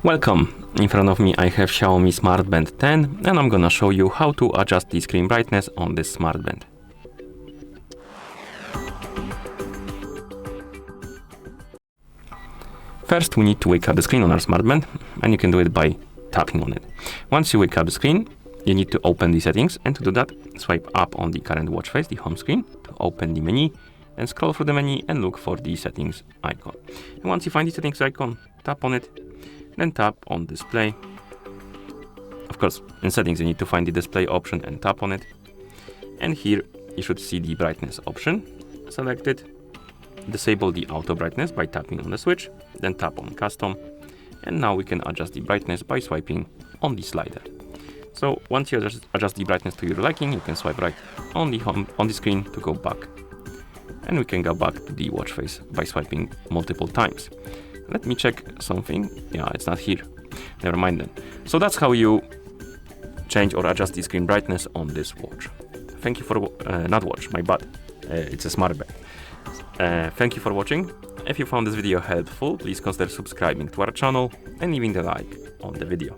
Welcome! In front of me I have XIAOMI Smart Band 10 and I'm gonna show you how to adjust the screen brightness on this smart band. First we need to wake up the screen on our smart band, and you can do it by tapping on it. Once you wake up the screen, you need to open the settings, and to do that swipe up on the current watch face, the home screen, to open the menu, and scroll through the menu and look for the settings icon. And once you find the settings icon, tap on it, then tap on display. Of course, in settings you need to find the display option and tap on it. And here you should see the brightness option. Select it, disable the auto brightness by tapping on the switch, then tap on custom. And now we can adjust the brightness by swiping on the slider. So once you adjust the brightness to your liking, you can swipe right on the screen to go back. And we can go back to the watch face by swiping multiple times. Let me check something. Yeah, it's not here. Never mind then. So that's how you change or adjust the screen brightness on this watch. Thank you for, not watch, my bad. It's a smart band. Thank you for watching. If you found this video helpful, please consider subscribing to our channel and leaving a like on the video.